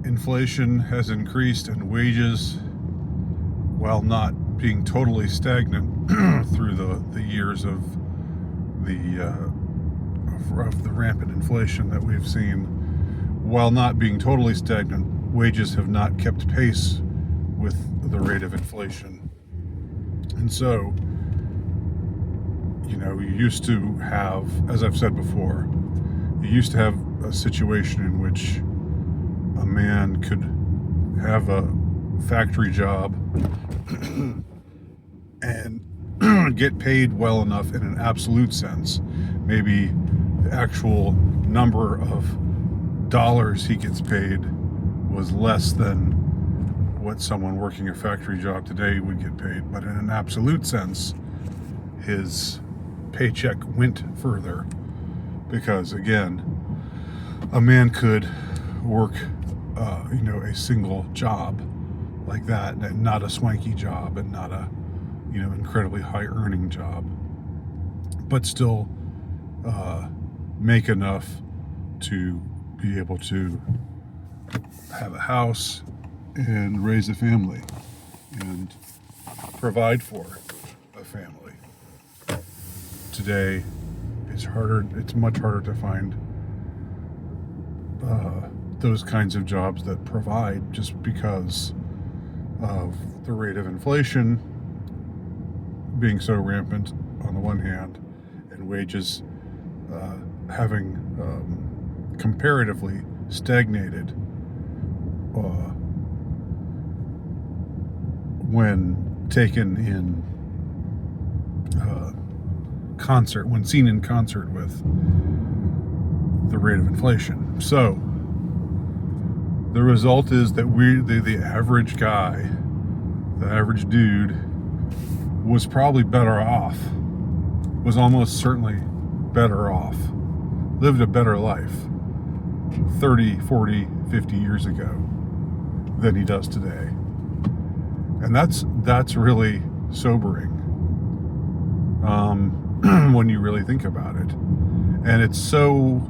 inflation has increased and wages, while not being totally stagnant through the years of the rampant inflation that we've seen, while not being totally stagnant, wages have not kept pace with the rate of inflation. And so, you used to have, as I've said before, you used to have a situation in which a man could have a factory job and get paid well enough in an absolute sense. Maybe the actual number of dollars he gets paid was less than what someone working a factory job today would get paid. But in an absolute sense, his paycheck went further because, again, a man could work, a single job like that, and not a swanky job, and not a, incredibly high earning job, but still make enough to be able to have a house and raise a family and provide for a family. Today, it's much harder to find those kinds of jobs that provide, just because of the rate of inflation being so rampant on the one hand, and wages having comparatively stagnated when taken in concert, when seen in concert with the rate of inflation. So the result is that the average guy, the average dude, was probably better off, was almost certainly better off, lived a better life 30, 40, 50 years ago than he does today. And that's really sobering when you really think about it. And it's so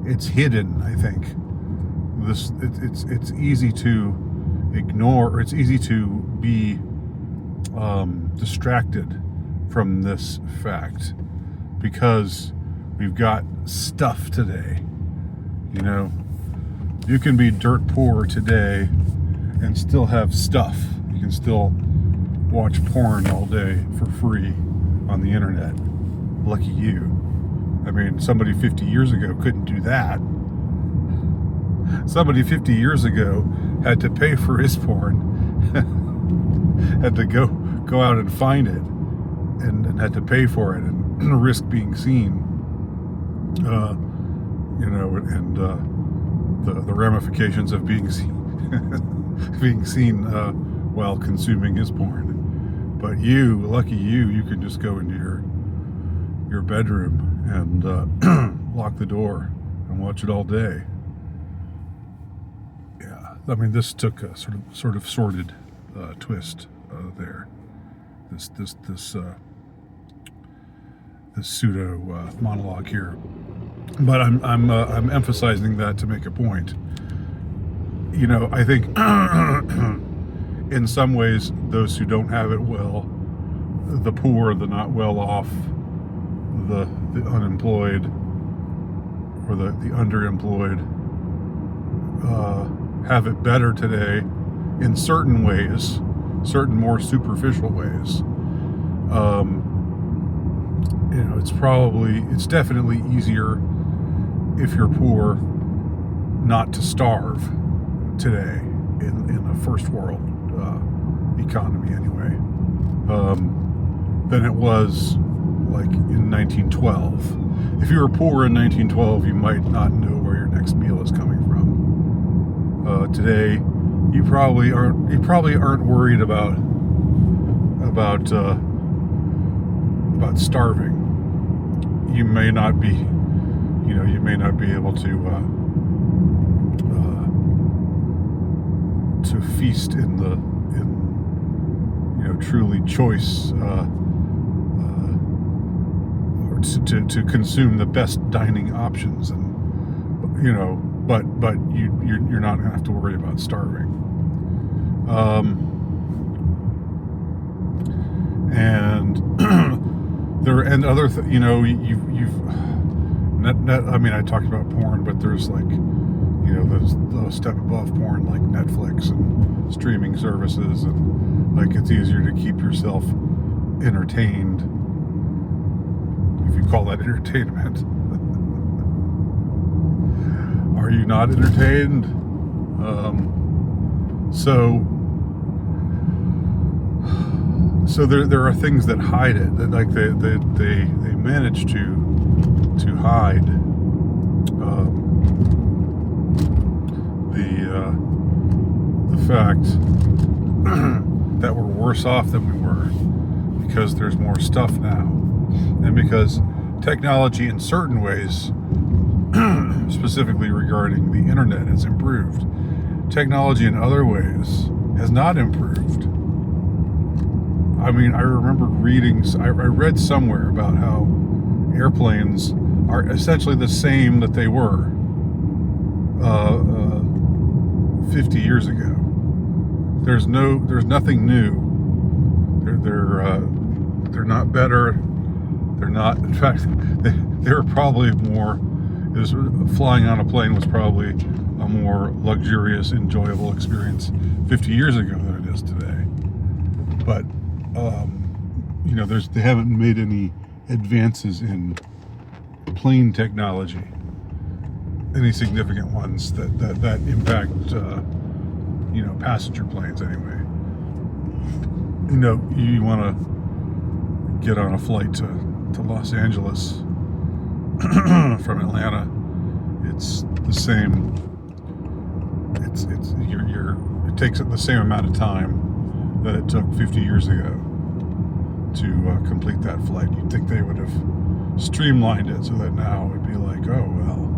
it's hidden, I think. It's easy to ignore, or it's easy to be distracted from this fact, because we've got stuff today. You can be dirt poor today and still have stuff. You can still watch porn all day for free on the internet. Lucky you. I mean, somebody 50 years ago couldn't do that. Somebody 50 years ago had to pay for his porn, had to go out and find it, and had to pay for it and risk being seen, and the ramifications of being seen, while consuming his porn. But lucky you can just go into your bedroom and lock the door and watch it all day. Yeah, I mean, this took a sort of sordid twist there. This pseudo monologue here, but I'm emphasizing that to make a point. I think in some ways, those who don't have it well, the poor, the not well off, the unemployed, or the underemployed, have it better today in certain ways, certain more superficial ways. It's definitely easier, if you're poor, not to starve today in a first world economy anyway, than it was like in 1912. If you were poor in 1912, you might not know where your next meal is coming from. Today, you probably aren't worried about starving. You may not be able to feast in truly choice, or to consume the best dining options, and but you're not going to have to worry about starving. And and other you know, you've I mean, I talked about porn, but there's like, you know, those step above porn like Netflix and streaming services, and like it's easier to keep yourself entertained, if you call that entertainment. Are you not entertained? So there are things that hide it, that like they manage to hide the fact that we're worse off than we were, because there's more stuff now, and because technology in certain ways, specifically regarding the internet, has improved. Technology in other ways has not improved. I mean, I remember I read somewhere about how airplanes are essentially the same that they were 50 years ago. There's nothing new. They're not better. They're not. In fact, they were probably more. Flying on a plane was probably a more luxurious, enjoyable experience 50 years ago than it is today. But you know, they haven't made any advances in plane technology, any significant ones that impact you know, passenger planes anyway. You know, you want to get on a flight to Los Angeles from Atlanta, it's the same. It takes the same amount of time that it took 50 years ago to complete that flight. You'd think they would have streamlined it so that now it would be like, oh well,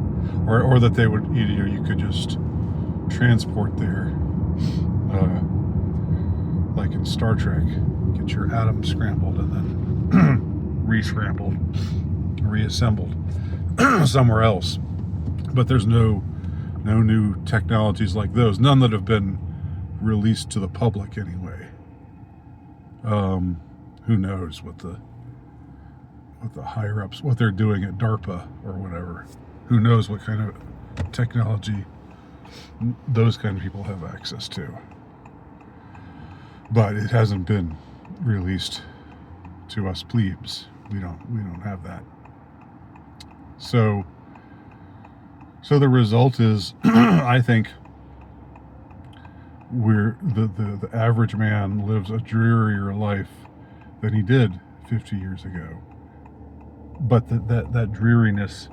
or that they would, you could just transport there, like in Star Trek, get your atoms scrambled and then re-scrambled, reassembled somewhere else. But there's no new technologies like those, none that have been released to the public anyway. Who knows what the higher ups, what they're doing at DARPA or whatever. Who knows what kind of technology those kind of people have access to. But it hasn't been released to us plebes. We don't have that. So the result is, I think, the average man lives a drearier life than he did 50 years ago. But that dreariness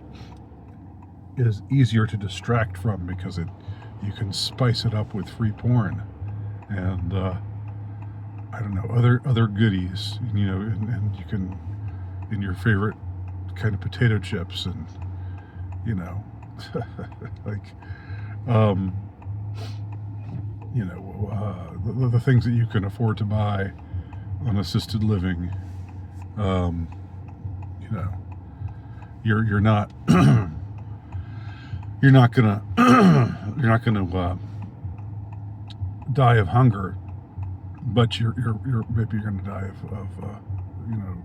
is easier to distract from, because you can spice it up with free porn and I don't know, other goodies, you know, and you can, in your favorite kind of potato chips, and you know, like you know, the things that you can afford to buy on assisted living. You know, you're not you're not gonna die of hunger, but you're maybe you're gonna die of you know,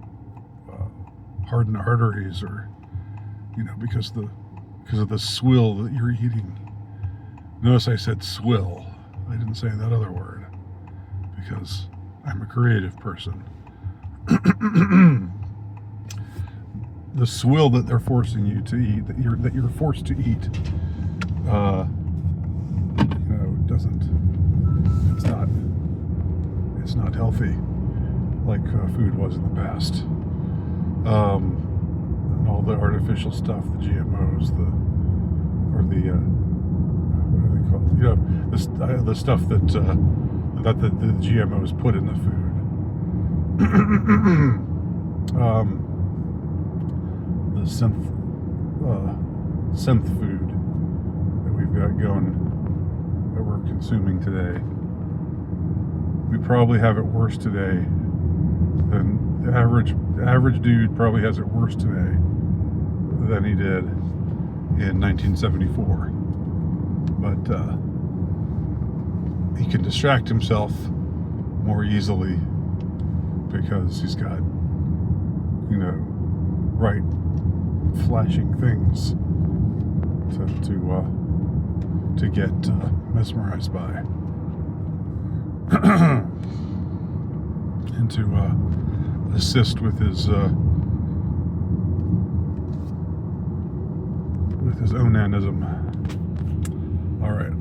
hardened arteries, or you know, because of the swill that you're eating. Notice I said swill. I didn't say that other word, because I'm a creative person. The swill that they're forcing you to eat, that you're forced to eat, you know, it's not healthy like food was in the past. And all the artificial stuff, the GMOs, what are they called? You know, the stuff that the GMOs put in the food. The synth food that we've got going, that we're consuming today. We probably have it worse today than the average dude probably has it worse today than he did in 1974. but he can distract himself more easily because he's got, bright flashing things to get mesmerized by. And to assist with his onanism. All right.